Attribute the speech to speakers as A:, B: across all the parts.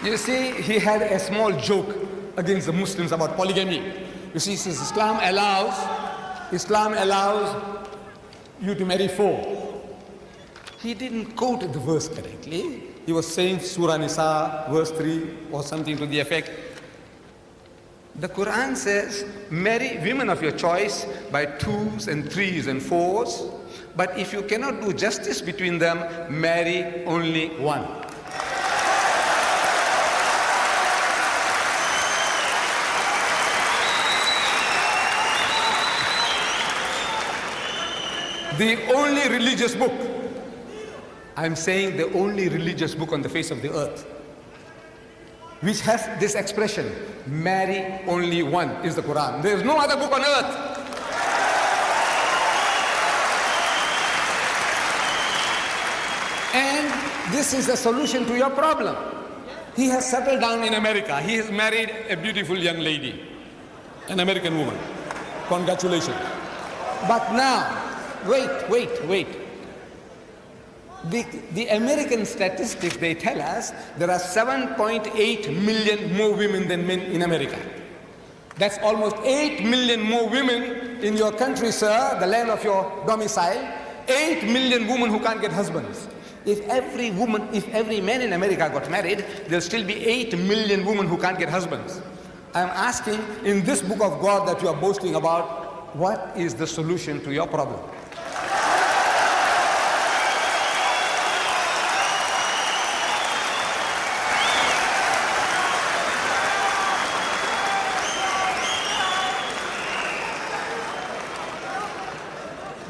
A: You see, he had a small joke against the Muslims about polygamy. You see, since Islam allows you to marry four. He didn't quote the verse correctly. He was saying Surah Nisa, verse 3, or something to the effect. The Quran says, marry women of your choice by twos and threes and fours, but if you cannot do justice between them, marry only one. The only religious book, I'm saying the only religious book on the face of the earth, which has this expression, marry only one, is the Quran. There is no other book on earth. And this is the solution to your problem. He has settled down in America. He has married a beautiful young lady, an American woman. Congratulations. But now, wait. The American statistics, they tell us there are 7.8 million more women than men in America. That's almost 8 million more women in your country, sir, the land of your domicile. 8 million women who can't get husbands. If every man in America got married, there'll still be 8 million women who can't get husbands. I'm asking, in this book of God that you are boasting about, what is the solution to your problem?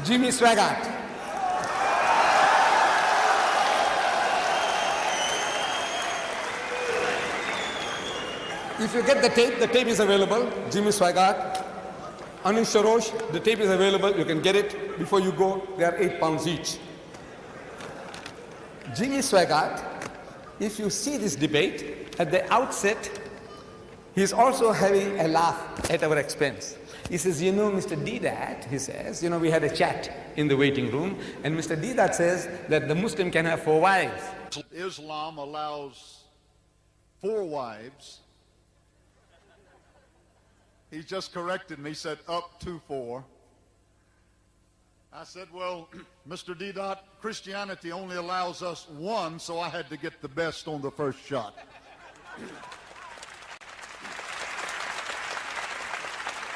A: Jimmy Swaggart. If you get the tape is available. Jimmy Swaggart, Anish Sharosh, the tape is available. You can get it before you go. They are 8 pounds each. Jimmy Swaggart, if you see this debate, at the outset, he's also having a laugh at our expense. He says, you know, Mr. Dedat, he says, you know, we had a chat in the waiting room, and Mr. Dedat says that the Muslim can have 4 wives.
B: Islam allows 4 wives. He just corrected me, said up to 4. I said, well, Mr. Dedat, Christianity only allows us 1, so I had to get the best on the first shot.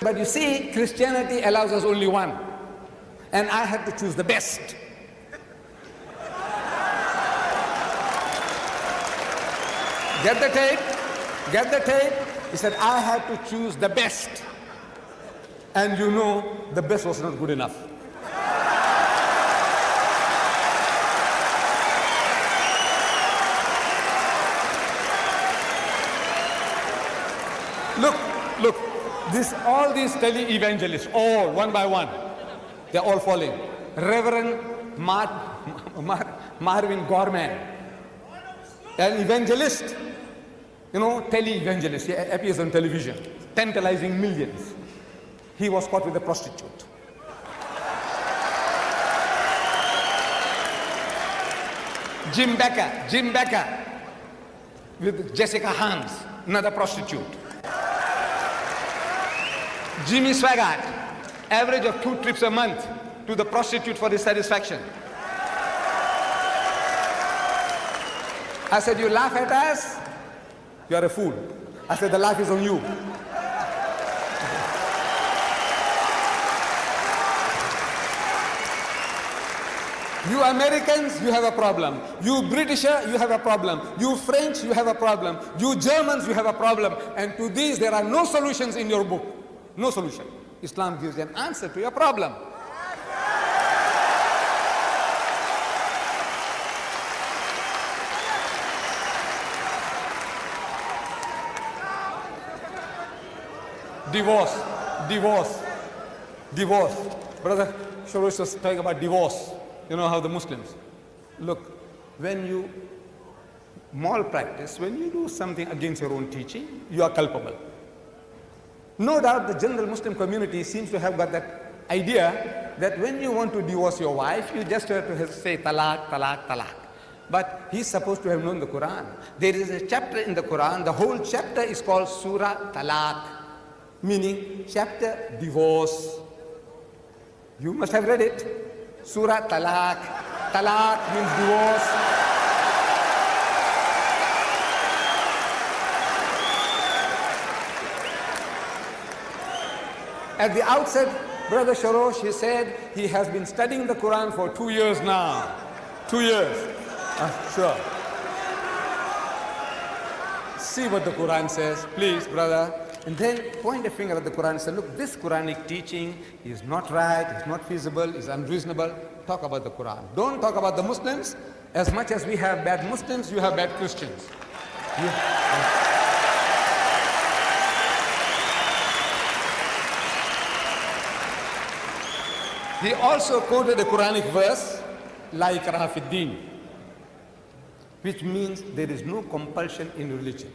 A: But you see, Christianity allows us only 1. And I had to choose the best. Get the tape. He said, I had to choose the best. And you know, the best was not good enough. Look. All these tele-evangelists, all one by one, they're all falling. Reverend Marvin Gorman, an evangelist, you know, tele-evangelist, he appears on television, tantalizing millions. He was caught with a prostitute. Jim Becker, with Jessica Hans, another prostitute. Jimmy Swaggart, average of 2 trips a month to the prostitute for his satisfaction. I said, you laugh at us? You are a fool. I said, the laugh is on you. You Americans, you have a problem. You Britisher, you have a problem. You French, you have a problem. You Germans, you have a problem. And to these, there are no solutions in your book. No solution. Islam gives an answer to your problem. Divorce. Brother Shorosh was talking about divorce. You know how the Muslims. Look, when you malpractice, when you do something against your own teaching, you are culpable. No doubt the general Muslim community seems to have got that idea that when you want to divorce your wife, you just have to say talaq. But he's supposed to have known the Quran. There is a chapter in the Quran, the whole chapter is called Surah Talaq, meaning chapter divorce. You must have read it. Surah Talaq. Talaq means divorce. At the outset, Brother Sharosh, he said he has been studying the Quran for 2 years now. 2 years. Sure. See what the Quran says, please, brother. And then point a finger at the Quran and say, look, this Quranic teaching is not right, it's not feasible, it's unreasonable. Talk about the Quran. Don't talk about the Muslims. As much as we have bad Muslims, you have bad Christians. He also quoted a Quranic verse, La ikraha fid din, which means there is no compulsion in religion.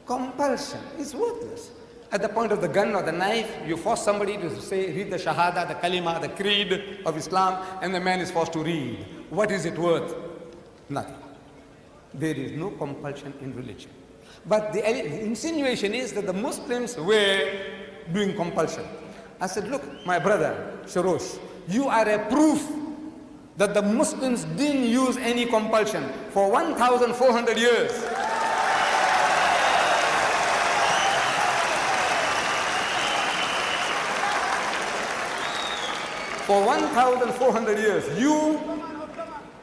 A: Compulsion is worthless. At the point of the gun or the knife, you force somebody to say, read the Shahada, the Kalima, the Creed of Islam, and the man is forced to read. What is it worth? Nothing. There is no compulsion in religion. But the insinuation is that the Muslims were doing compulsion. I said, look, my brother, Sharosh, you are a proof that the Muslims didn't use any compulsion for 1,400 years. For 1,400 years, you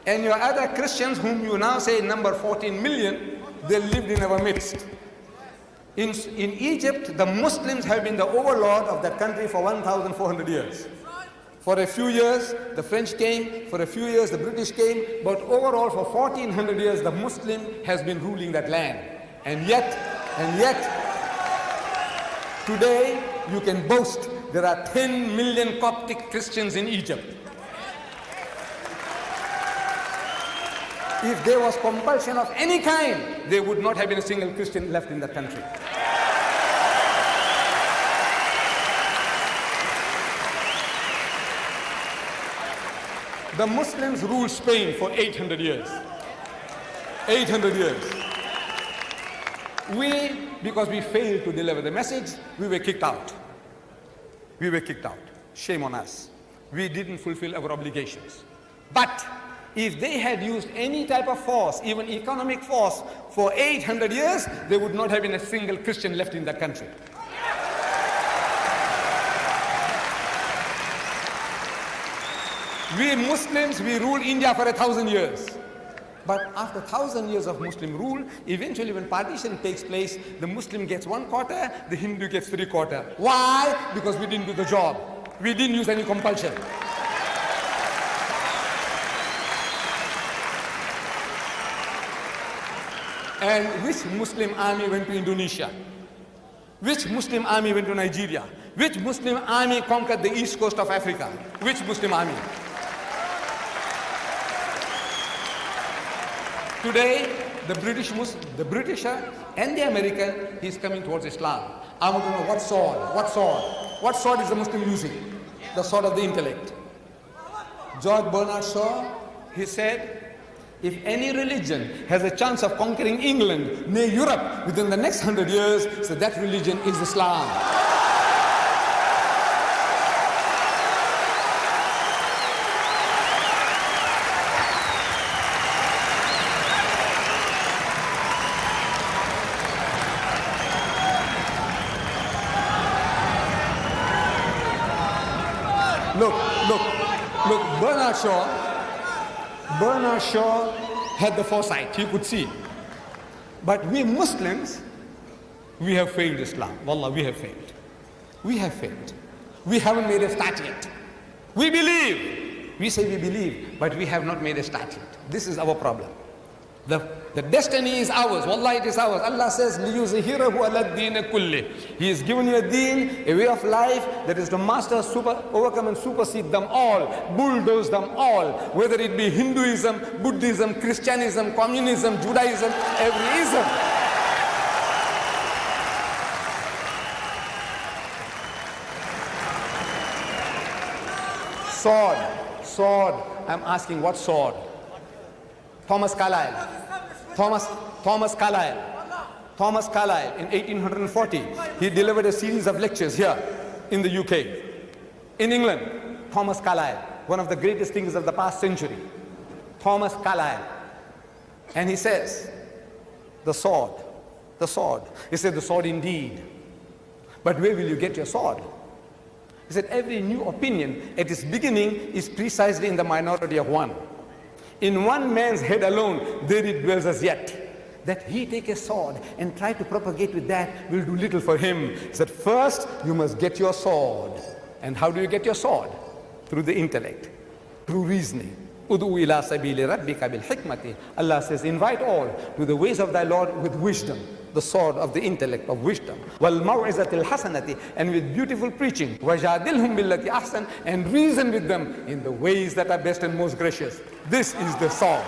A: and your other Christians, whom you now say number 14 million, they lived in our midst. In Egypt, the Muslims have been the overlord of that country for 1,400 years. For a few years, the French came, for a few years, the British came, but overall for 1,400 years, the Muslim has been ruling that land. And yet, today, you can boast there are 10 million Coptic Christians in Egypt. If there was compulsion of any kind, there would not have been a single Christian left in that country. The Muslims ruled Spain for 800 years. 800 years. We, because we failed to deliver the message, we were kicked out. We were kicked out. Shame on us. We didn't fulfill our obligations. But if they had used any type of force, even economic force, for 800 years, there would not have been a single Christian left in that country. We Muslims, we ruled India for 1,000 years. But after 1,000 years of Muslim rule, eventually when partition takes place, the Muslim gets 1/4, the Hindu gets 3/4. Why? Because we didn't do the job. We didn't use any compulsion. And which Muslim army went to Indonesia? Which Muslim army went to Nigeria? Which Muslim army conquered the east coast of Africa? Which Muslim army? Today, the Britisher and the American, he's coming towards Islam. I want to know what sword? What sword? What sword is the Muslim using? The sword of the intellect. George Bernard Shaw, he said, if any religion has a chance of conquering England, nay Europe, within the next 100 years, so that religion is Islam. Look, Bernard Shaw had the foresight, he could see. But we Muslims, we have failed Islam. Wallah, we have failed. We have failed. We haven't made a start yet. We believe. We say we believe, but we have not made a start yet. This is our problem. The destiny is ours. Wallah, it is ours. Allah says, لِيُزْهِرَهُ عَلَى الدِّينِ كُلِّهِ. He has given you a deen, a way of life that is to master, overcome and supersede them all, bulldoze them all, whether it be Hinduism, Buddhism, Christianism, communism, Judaism, every ism. Sword. I'm asking, what sword? Thomas Carlyle. Thomas Carlyle. Thomas Carlyle in 1840, he delivered a series of lectures here in the UK. In England, Thomas Carlyle, one of the greatest thinkers of the past century. Thomas Carlyle. And he says, the sword. He said, the sword indeed. But where will you get your sword? He said, every new opinion at its beginning is precisely in the minority of one. In one man's head alone, there it dwells as yet. That he take a sword and try to propagate with that will do little for him. He said, first you must get your sword. And how do you get your sword? Through the intellect, through reasoning. Udu ila sabili rabbika bil hikmati. Allah says, invite all to the ways of thy Lord with wisdom, the sword of the intellect of wisdom. Wal maw'izatil hasanati, and with beautiful preaching. Wajadilhum billati ahsan, and reason with them in the ways that are best and most gracious. This is the sword.